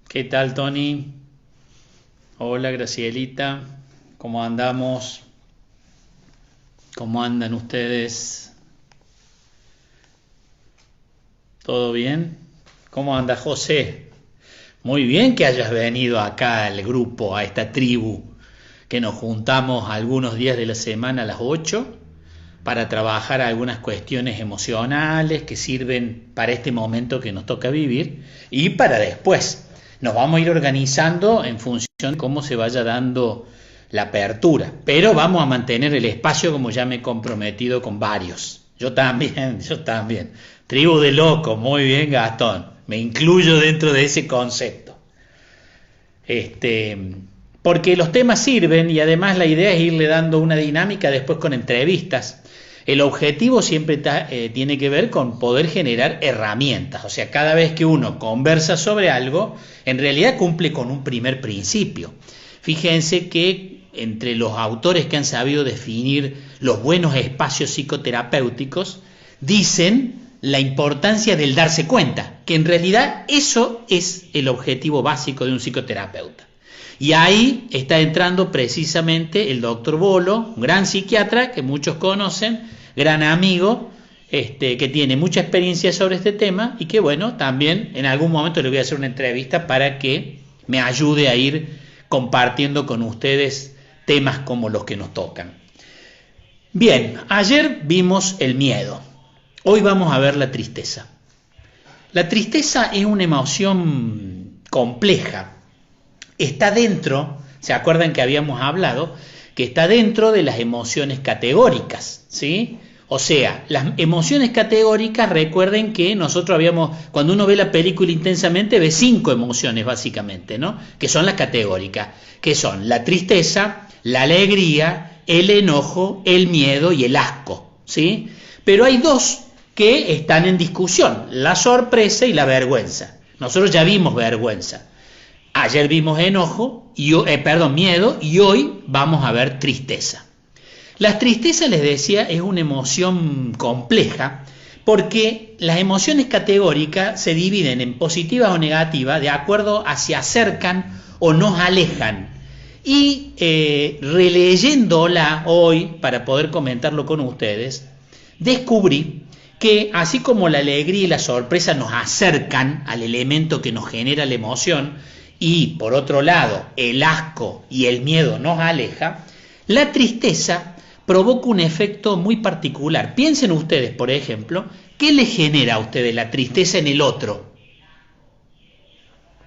¿Qué tal, Tony? Hola, Gracielita. ¿Cómo andamos? ¿Cómo andan ustedes? ¿Todo bien? ¿Cómo anda José? Muy bien que hayas venido acá al grupo, a esta tribu, que nos juntamos algunos días de la semana a las 8 para trabajar algunas cuestiones emocionales que sirven para este momento que nos toca vivir y para después. Nos vamos a ir organizando en función de cómo se vaya dando la apertura, pero vamos a mantener el espacio como ya me he comprometido con varios. Yo también, yo también. Tribu de locos, muy bien Gastón. Me incluyo dentro de ese concepto. Este, Porque los temas sirven y además la idea es irle dando una dinámica después con entrevistas. El objetivo siempre tiene que ver con poder generar herramientas, o sea, cada vez que uno conversa sobre algo, en realidad cumple con un primer principio. Fíjense que entre los autores que han sabido definir los buenos espacios psicoterapéuticos, dicen la importancia del darse cuenta, que en realidad eso es el objetivo básico de un psicoterapeuta. Y ahí está entrando precisamente el doctor Bolo, un gran psiquiatra que muchos conocen, gran amigo, que tiene mucha experiencia sobre este tema y que bueno, también en algún momento le voy a hacer una entrevista para que me ayude a ir compartiendo con ustedes temas como los que nos tocan. Bien, ayer vimos el miedo, hoy vamos a ver la tristeza. La tristeza es una emoción compleja. Está dentro, ¿se acuerdan que habíamos hablado? Que está dentro de las emociones categóricas, ¿sí? O sea, las emociones categóricas, recuerden que nosotros cuando uno ve la película intensamente, ve 5 emociones básicamente, ¿no? Que son las categóricas, que son la tristeza, la alegría, el enojo, el miedo y el asco, ¿sí? Pero hay 2 que están en discusión, la sorpresa y la vergüenza. Nosotros ya vimos vergüenza. Ayer vimos miedo y hoy vamos a ver tristeza. La tristeza, les decía, es una emoción compleja porque las emociones categóricas se dividen en positivas o negativas de acuerdo a si acercan o nos alejan. Y releyéndola hoy para poder comentarlo con ustedes, descubrí que así como la alegría y la sorpresa nos acercan al elemento que nos genera la emoción, y por otro lado el asco y el miedo nos aleja, la tristeza provoca un efecto muy particular. Piensen ustedes, por ejemplo, ¿qué le genera a ustedes la tristeza en el otro?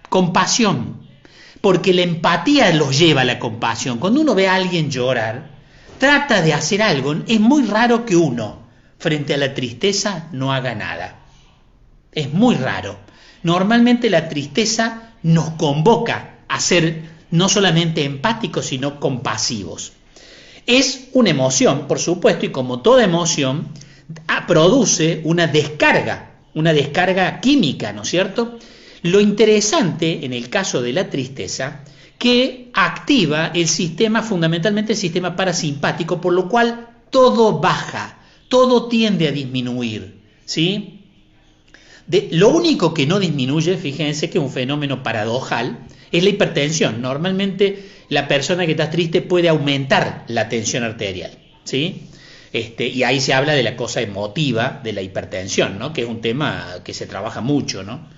Compasión, porque la empatía los lleva a la compasión. Cuando uno ve a alguien llorar, trata de hacer algo. Es muy raro que uno, frente a la tristeza, no haga nada. Es muy raro. Normalmente la tristeza nos convoca a ser no solamente empáticos, sino compasivos. Es una emoción, por supuesto, y como toda emoción, produce una descarga química, ¿no es cierto? Lo interesante en el caso de la tristeza, que activa el sistema, fundamentalmente el sistema parasimpático, por lo cual todo baja, todo tiende a disminuir, ¿sí? Lo único que no disminuye, fíjense que es un fenómeno paradojal, es la hipertensión. Normalmente la persona que está triste puede aumentar la tensión arterial, ¿sí? Y ahí se habla de la cosa emotiva de la hipertensión, ¿no? Que es un tema que se trabaja mucho, ¿no?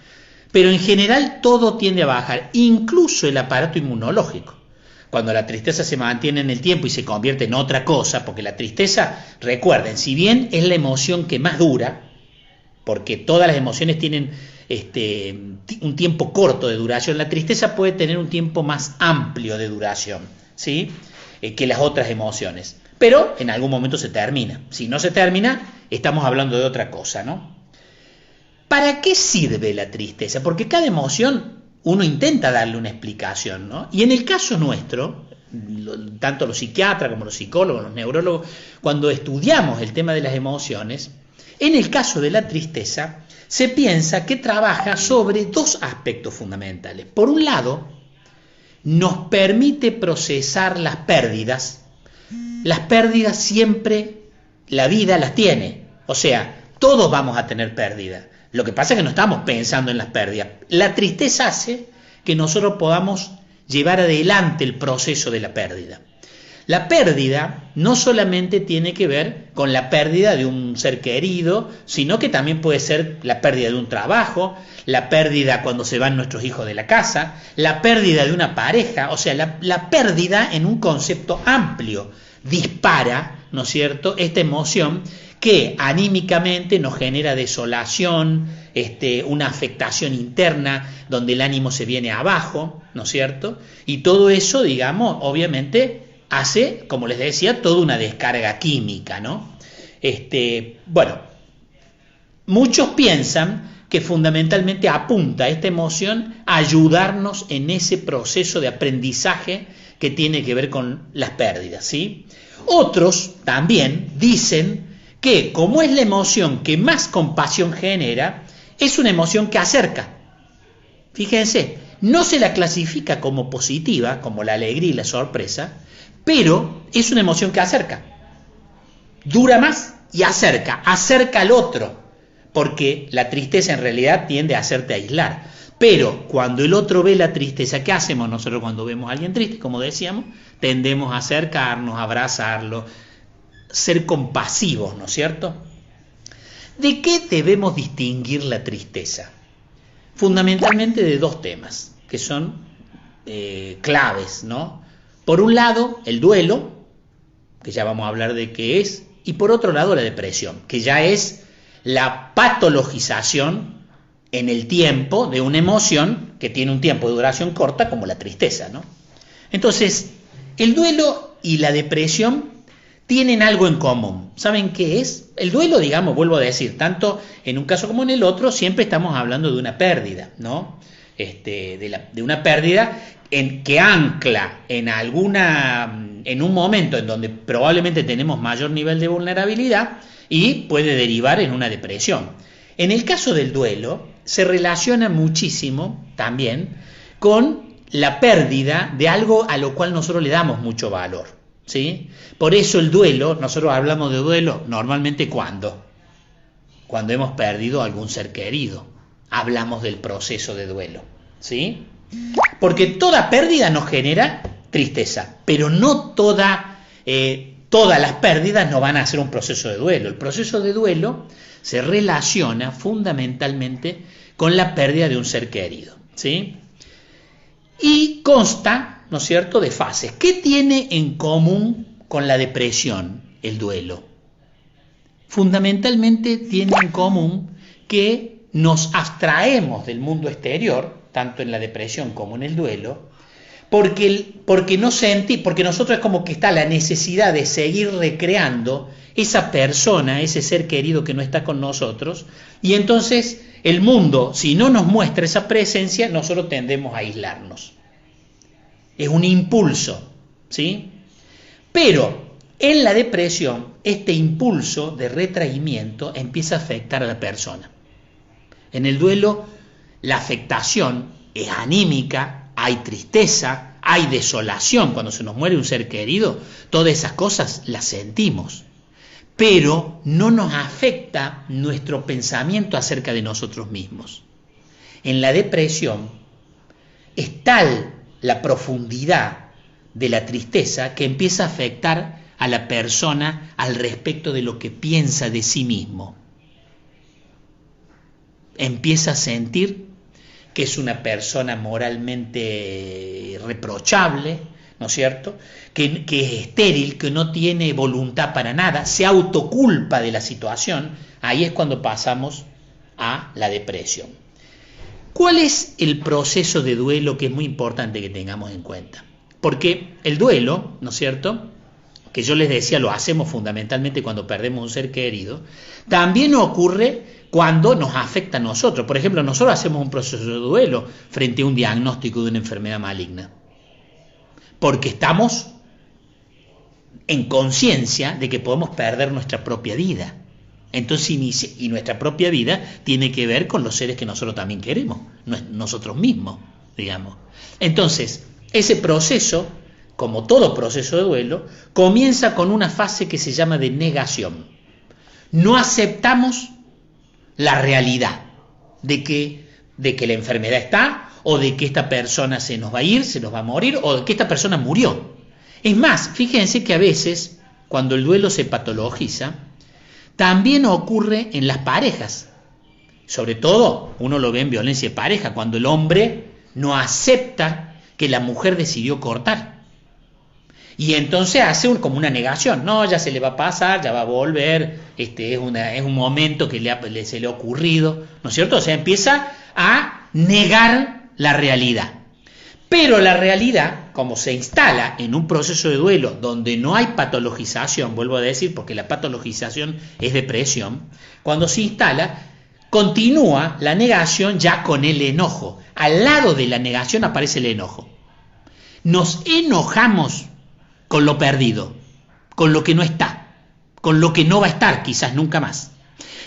Pero en general todo tiende a bajar, incluso el aparato inmunológico. Cuando la tristeza se mantiene en el tiempo y se convierte en otra cosa, porque la tristeza, recuerden, si bien es la emoción que más dura, porque todas las emociones tienen un tiempo corto de duración, la tristeza puede tener un tiempo más amplio de duración, ¿sí? Que las otras emociones, pero en algún momento se termina. Si no se termina, estamos hablando de otra cosa, ¿no? ¿Para qué sirve la tristeza? Porque cada emoción uno intenta darle una explicación, ¿no? Y en el caso nuestro, tanto los psiquiatras como los psicólogos, los neurólogos, cuando estudiamos el tema de las emociones, en el caso de la tristeza, se piensa que trabaja sobre 2 aspectos fundamentales. Por un lado, nos permite procesar las pérdidas. Las pérdidas siempre la vida las tiene. O sea, todos vamos a tener pérdidas. Lo que pasa es que no estamos pensando en las pérdidas. La tristeza hace que nosotros podamos llevar adelante el proceso de la pérdida. La pérdida no solamente tiene que ver con la pérdida de un ser querido, sino que también puede ser la pérdida de un trabajo, la pérdida cuando se van nuestros hijos de la casa, la pérdida de una pareja, o sea, la pérdida en un concepto amplio dispara, ¿no es cierto?, esta emoción que anímicamente nos genera desolación, una afectación interna donde el ánimo se viene abajo, ¿no es cierto? Y todo eso, digamos, obviamente hace, como les decía, toda una descarga química, ¿no? Bueno, muchos piensan que fundamentalmente apunta esta emoción a ayudarnos en ese proceso de aprendizaje que tiene que ver con las pérdidas, ¿sí? Otros también dicen que como es la emoción que más compasión genera, es una emoción que acerca. Fíjense, no se la clasifica como positiva, como la alegría y la sorpresa, pero es una emoción que acerca. Dura más y acerca al otro, porque la tristeza en realidad tiende a hacerte aislar. Pero cuando el otro ve la tristeza, ¿qué hacemos nosotros cuando vemos a alguien triste? Como decíamos, tendemos a acercarnos, a abrazarlo, ser compasivos, ¿no es cierto? ¿De qué debemos distinguir la tristeza? Fundamentalmente de dos temas, que son claves, ¿no? Por un lado, el duelo, que ya vamos a hablar de qué es, y por otro lado, la depresión, que ya es la patologización en el tiempo de una emoción que tiene un tiempo de duración corta, como la tristeza, ¿no? Entonces, el duelo y la depresión tienen algo en común. ¿Saben qué es? El duelo, digamos, vuelvo a decir, tanto en un caso como en el otro, siempre estamos hablando de una pérdida, ¿no? De una pérdida que ancla en un momento en donde probablemente tenemos mayor nivel de vulnerabilidad y puede derivar en una depresión. En el caso del duelo, se relaciona muchísimo también con la pérdida de algo a lo cual nosotros le damos mucho valor, ¿sí? Por eso el duelo, nosotros hablamos de duelo normalmente cuando hemos perdido algún ser querido, hablamos del proceso de duelo, ¿sí? Porque toda pérdida nos genera tristeza, pero no todas las pérdidas no van a ser un proceso de duelo. El proceso de duelo se relaciona fundamentalmente con la pérdida de un ser querido, ¿sí? Y consta, ¿no es cierto?, de fases. ¿Qué tiene en común con la depresión el duelo? Fundamentalmente tiene en común que nos abstraemos del mundo exterior, tanto en la depresión como en el duelo, porque nosotros es como que está la necesidad de seguir recreando esa persona, ese ser querido que no está con nosotros, y entonces el mundo, si no nos muestra esa presencia, nosotros tendemos a aislarnos. Es un impulso, ¿sí? Pero en la depresión, este impulso de retraimiento empieza a afectar a la persona. En el duelo, la afectación es anímica, hay tristeza, hay desolación. Cuando se nos muere un ser querido, todas esas cosas las sentimos. Pero no nos afecta nuestro pensamiento acerca de nosotros mismos. En la depresión es tal la profundidad de la tristeza que empieza a afectar a la persona al respecto de lo que piensa de sí mismo. Empieza a sentir que es una persona moralmente reprochable, ¿no es cierto?, que es estéril, que no tiene voluntad para nada, se autoculpa de la situación. Ahí es cuando pasamos a la depresión. ¿Cuál es el proceso de duelo que es muy importante que tengamos en cuenta? Porque el duelo, ¿no es cierto?, que yo les decía, lo hacemos fundamentalmente cuando perdemos un ser querido, también ocurre cuando nos afecta a nosotros. Por ejemplo, nosotros hacemos un proceso de duelo frente a un diagnóstico de una enfermedad maligna, porque estamos en conciencia de que podemos perder nuestra propia vida. Entonces, y nuestra propia vida tiene que ver con los seres que nosotros también queremos, nosotros mismos, digamos. Entonces, ese proceso, como todo proceso de duelo, comienza con una fase que se llama de negación. No aceptamos la realidad de que de que la enfermedad está, o de que esta persona se nos va a ir, se nos va a morir, o de que esta persona murió. Es más, fíjense que a veces, cuando el duelo se patologiza, también ocurre en las parejas. Sobre todo, uno lo ve en violencia de pareja, cuando el hombre no acepta que la mujer decidió cortar. Y entonces hace como una negación. No, ya se le va a pasar, ya va a volver, es un momento que se le ha ocurrido, ¿no es cierto? O sea, empieza a negar la realidad. Pero la realidad, como se instala en un proceso de duelo donde no hay patologización, vuelvo a decir, porque la patologización es depresión, cuando se instala, continúa la negación ya con el enojo. Al lado de la negación aparece el enojo. Nos enojamos con lo perdido, con lo que no está, con lo que no va a estar quizás nunca más.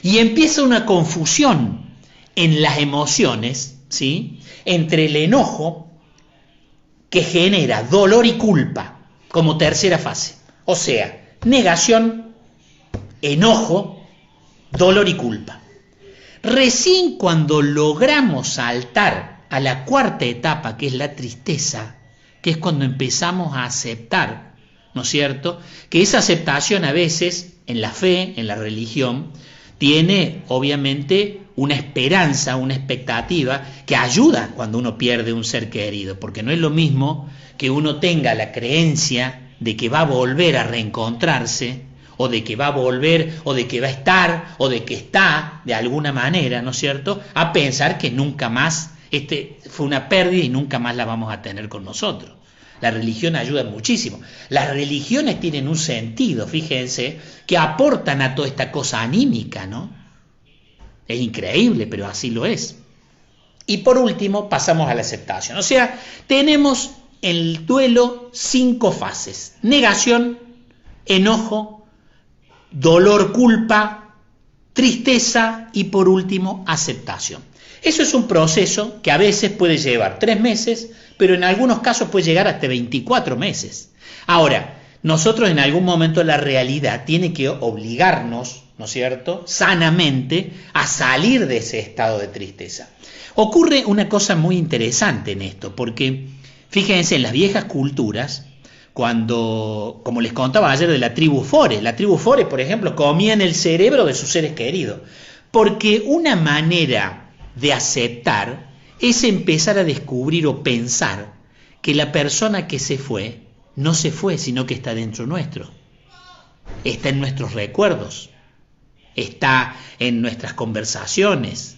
Y empieza una confusión en las emociones, ¿sí?, entre el enojo, que genera dolor y culpa como tercera fase. O sea, negación, enojo, dolor y culpa. Recién cuando logramos saltar a la cuarta etapa, que es la tristeza, que es cuando empezamos a aceptar, ¿no es cierto?, que esa aceptación a veces, en la fe, en la religión, tiene obviamente una esperanza, una expectativa que ayuda cuando uno pierde un ser querido, porque no es lo mismo que uno tenga la creencia de que va a volver a reencontrarse, o de que va a volver, o de que va a estar, o de que está de alguna manera, ¿no es cierto?, a pensar que nunca más, fue una pérdida y nunca más la vamos a tener con nosotros. La religión ayuda muchísimo. Las religiones tienen un sentido, fíjense, que aportan a toda esta cosa anímica, ¿no? Es increíble, pero así lo es. Y por último, pasamos a la aceptación. O sea, tenemos el duelo 5 fases: negación, enojo, dolor, culpa, tristeza y por último, aceptación. Eso es un proceso que a veces puede llevar 3 meses, pero en algunos casos puede llegar hasta 24 meses. Ahora, nosotros en algún momento la realidad tiene que obligarnos, ¿no es cierto?, sanamente a salir de ese estado de tristeza. Ocurre una cosa muy interesante en esto, porque fíjense, en las viejas culturas, cuando, como les contaba ayer de la tribu Fore, por ejemplo, comían el cerebro de sus seres queridos, porque una manera de aceptar es empezar a descubrir o pensar que la persona que se fue no se fue, sino que está dentro nuestro, está en nuestros recuerdos, está en nuestras conversaciones,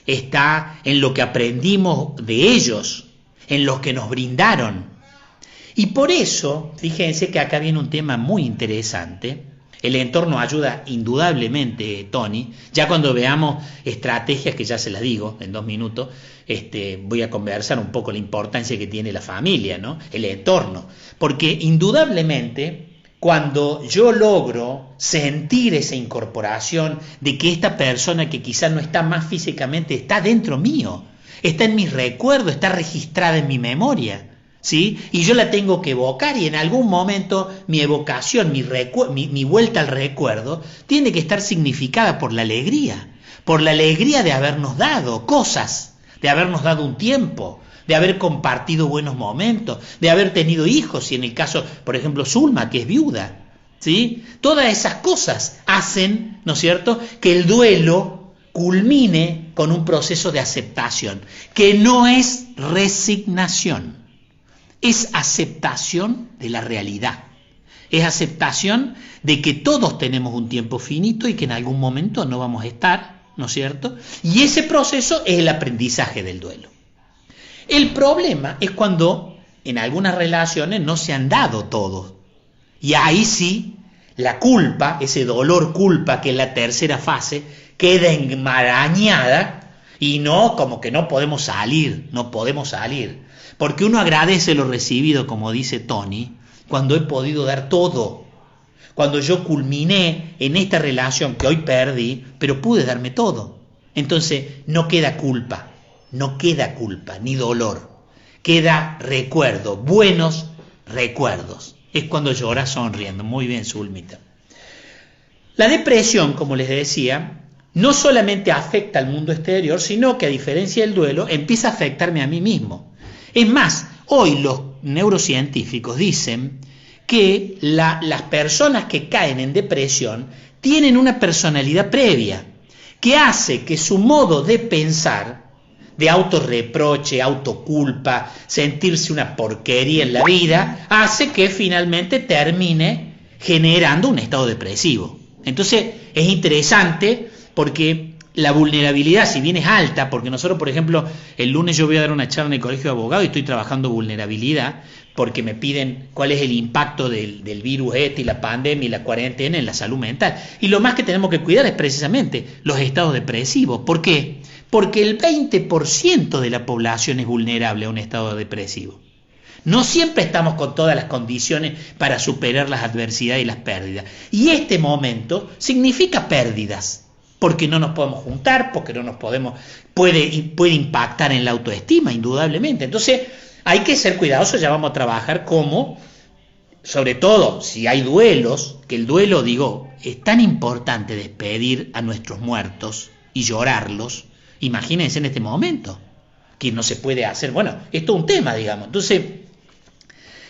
está en lo que aprendimos de ellos, en lo que nos brindaron. Y por eso, fíjense que acá viene un tema muy interesante. El entorno ayuda indudablemente, Tony. Ya cuando veamos estrategias, que ya se las digo en 2 minutos, voy a conversar un poco la importancia que tiene la familia, ¿no?, el entorno. Porque indudablemente, cuando yo logro sentir esa incorporación de que esta persona que quizás no está más físicamente, está dentro mío, está en mis recuerdos, está registrada en mi memoria, ¿sí?, y yo la tengo que evocar, y en algún momento mi evocación, mi vuelta al recuerdo, tiene que estar significada por la alegría de habernos dado cosas, de habernos dado un tiempo, de haber compartido buenos momentos, de haber tenido hijos, y en el caso, por ejemplo, Zulma, que es viuda, ¿sí? Todas esas cosas hacen, ¿no es cierto?, que el duelo culmine con un proceso de aceptación, que no es resignación. Es aceptación de la realidad, es aceptación de que todos tenemos un tiempo finito y que en algún momento no vamos a estar, ¿no es cierto? Y ese proceso es el aprendizaje del duelo. El problema es cuando en algunas relaciones no se han dado todos, y ahí sí, la culpa, ese dolor culpa, que es la tercera fase, queda enmarañada y no, como que no podemos salir, porque uno agradece lo recibido, como dice Tony, cuando he podido dar todo, cuando yo culminé en esta relación que hoy perdí, pero pude darme todo. Entonces no queda culpa, ni dolor, queda recuerdo, buenos recuerdos. Es cuando llora sonriendo. Muy bien, Zulmita. La depresión, como les decía, no solamente afecta al mundo exterior, sino que a diferencia del duelo, empieza a afectarme a mí mismo. Es más, hoy los neurocientíficos dicen que las personas que caen en depresión tienen una personalidad previa, que hace que su modo de pensar, de autorreproche, autoculpa, sentirse una porquería en la vida, hace que finalmente termine generando un estado depresivo. Entonces es interesante porque la vulnerabilidad, si bien es alta, porque nosotros, por ejemplo, el lunes yo voy a dar una charla en el colegio de abogados y estoy trabajando vulnerabilidad, porque me piden cuál es el impacto del virus y la pandemia y la cuarentena en la salud mental. Y lo más que tenemos que cuidar es precisamente los estados depresivos. ¿Por qué? Porque el 20% de la población es vulnerable a un estado depresivo. No siempre estamos con todas las condiciones para superar las adversidades y las pérdidas. Y este momento significa pérdidas, porque no nos podemos juntar, porque no nos podemos, puede impactar en la autoestima, indudablemente. Entonces, hay que ser cuidadosos, ya vamos a trabajar cómo, sobre todo si hay duelos, que el duelo, digo, es tan importante despedir a nuestros muertos y llorarlos. Imagínense en este momento, que no se puede hacer, bueno, esto es un tema, digamos. Entonces,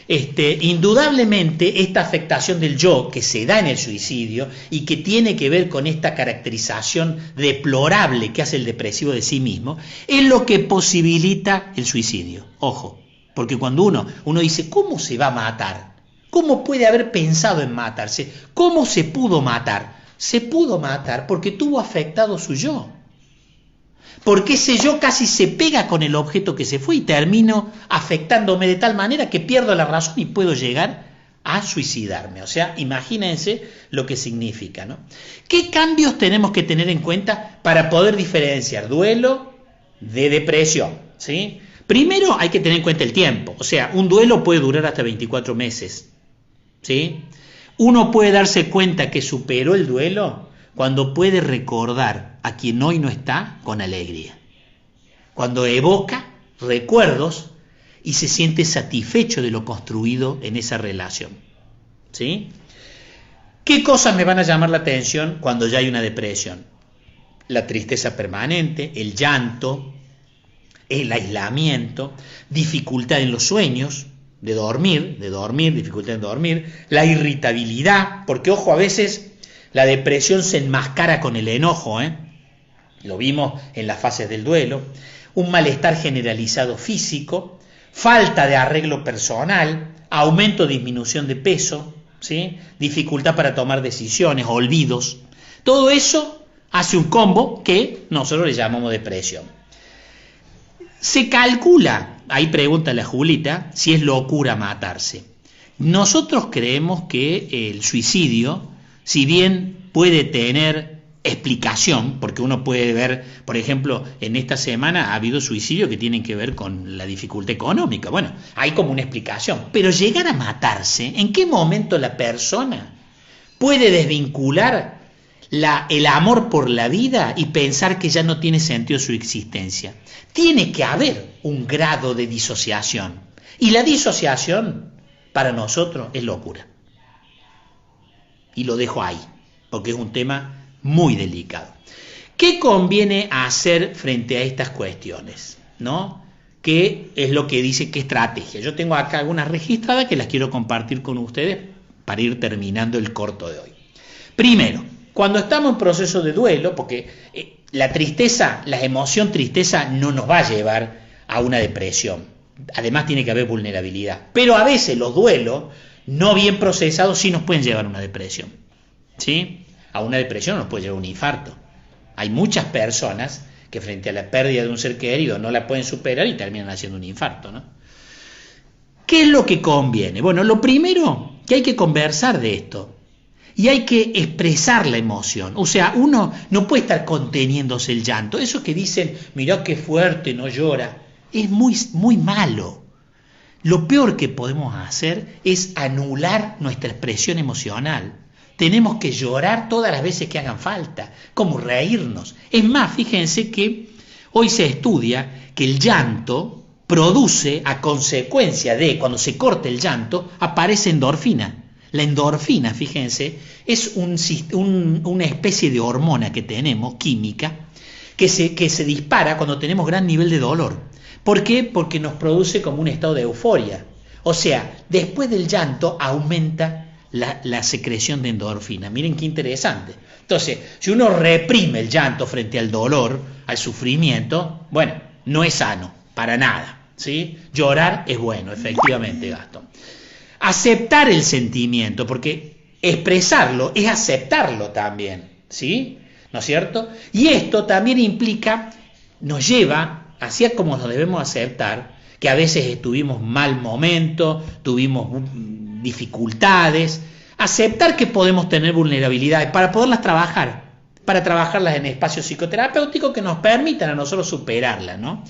indudablemente esta afectación del yo que se da en el suicidio y que tiene que ver con esta caracterización deplorable que hace el depresivo de sí mismo, es lo que posibilita el suicidio. Ojo, porque cuando uno dice, ¿cómo se va a matar? ¿Cómo puede haber pensado en matarse? ¿Cómo se pudo matar? Se pudo matar porque tuvo afectado su yo. Porque ese yo casi se pega con el objeto que se fue y termino afectándome de tal manera que pierdo la razón y puedo llegar a suicidarme. O sea, imagínense lo que significa, ¿no? ¿Qué cambios tenemos que tener en cuenta para poder diferenciar duelo de depresión? ¿Sí? Primero hay que tener en cuenta el tiempo. O sea, un duelo puede durar hasta 24 meses. ¿Sí? Uno puede darse cuenta que superó el duelo cuando puede recordar a quien hoy no está con alegría, cuando evoca recuerdos y se siente satisfecho de lo construido en esa relación. ¿Sí? ¿Qué cosas me van a llamar la atención cuando ya hay una depresión? La tristeza permanente, el llanto, el aislamiento, dificultad en los sueños, de dormir, dificultad en dormir, la irritabilidad, porque ojo, a veces la depresión se enmascara con el enojo, lo vimos en las fases del duelo, un malestar generalizado físico, falta de arreglo personal, aumento o disminución de peso, ¿sí? Dificultad para tomar decisiones, olvidos. Todo eso hace un combo que nosotros le llamamos depresión. Se calcula, ahí pregunta la Julita, si es locura matarse. Nosotros creemos que el suicidio, si bien puede tener explicación, porque uno puede ver, por ejemplo, en esta semana ha habido suicidios que tienen que ver con la dificultad económica. Bueno, hay como una explicación, pero llegar a matarse, ¿en qué momento la persona puede desvincular el amor por la vida y pensar que ya no tiene sentido su existencia? Tiene que haber un grado de disociación, y la disociación para nosotros es locura. Y lo dejo ahí, porque es un tema muy delicado. ¿Qué conviene hacer frente a estas cuestiones? ¿No? ¿Qué es lo que dice? ¿Qué estrategia? Yo tengo acá algunas registradas que las quiero compartir con ustedes para ir terminando el corto de hoy. Primero, cuando estamos en proceso de duelo, porque la tristeza, la emoción tristeza no nos va a llevar a una depresión. Además tiene que haber vulnerabilidad. Pero a veces los duelos no bien procesados sí nos pueden llevar a una depresión. ¿Sí? A una depresión nos puede llevar a un infarto. Hay muchas personas que frente a la pérdida de un ser querido no la pueden superar y terminan haciendo un infarto, ¿no? ¿Qué es lo que conviene? Bueno, lo primero que hay que conversar de esto y hay que expresar la emoción. O sea, uno no puede estar conteniéndose el llanto. Eso que dicen, mirá qué fuerte, no llora, es muy, muy malo. Lo peor que podemos hacer es anular nuestra expresión emocional. Tenemos que llorar todas las veces que hagan falta, como reírnos. Es más, fíjense que hoy se estudia que el llanto produce, a consecuencia de cuando se corta el llanto, aparece endorfina. La endorfina, fíjense, Es una especie de hormona que tenemos, química, que se dispara cuando tenemos gran nivel de dolor. ¿Por qué? Porque nos produce como un estado de euforia. O sea, después del llanto aumenta la secreción de endorfina. Miren qué interesante. Entonces, si uno reprime el llanto frente al dolor, al sufrimiento, bueno, no es sano, para nada, ¿sí? Llorar es bueno, efectivamente, Gastón. Aceptar el sentimiento, porque expresarlo es aceptarlo también, ¿sí? ¿No es cierto? Y esto también implica, nos lleva, así como nos debemos aceptar, que a veces tuvimos mal momento, tuvimos dificultades, aceptar que podemos tener vulnerabilidades para poderlas trabajar, para trabajarlas en espacios psicoterapéuticos que nos permitan a nosotros superarlas, ¿no?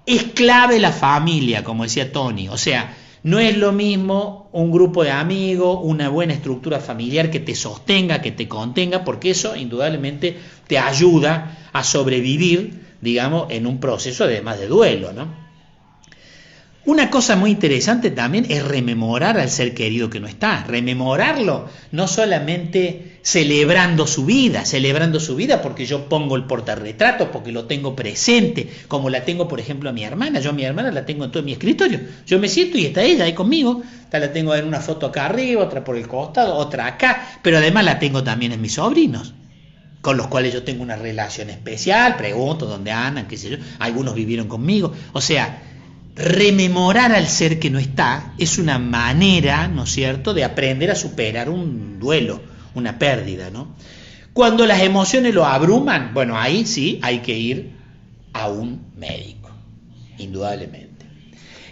Es clave la familia, como decía Tony, o sea, no es lo mismo un grupo de amigos, una buena estructura familiar que te sostenga, que te contenga, porque eso indudablemente te ayuda a sobrevivir, digamos, en un proceso además de duelo, ¿no? Una cosa muy interesante también es rememorar al ser querido que no está, rememorarlo, no solamente celebrando su vida porque yo pongo el portarretrato, porque lo tengo presente, como la tengo por ejemplo a mi hermana. Yo a mi hermana la tengo en todo mi escritorio, yo me siento y está ella ahí conmigo, la tengo en una foto acá arriba, otra por el costado, otra acá, pero además la tengo también en mis sobrinos, con los cuales yo tengo una relación especial, pregunto dónde andan, qué sé yo, algunos vivieron conmigo, o sea, rememorar al ser que no está es una manera, ¿no es cierto?, de aprender a superar un duelo, una pérdida, ¿no? Cuando las emociones lo abruman, bueno, ahí sí hay que ir a un médico, indudablemente.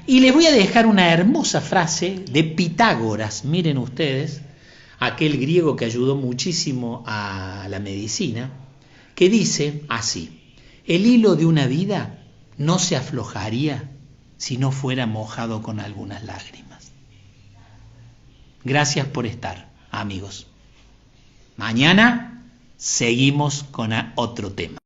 Y les voy a dejar una hermosa frase de Pitágoras, miren ustedes, aquel griego que ayudó muchísimo a la medicina, que dice así: el hilo de una vida no se aflojaría si no fuera mojado con algunas lágrimas. Gracias por estar, amigos. Mañana seguimos con otro tema.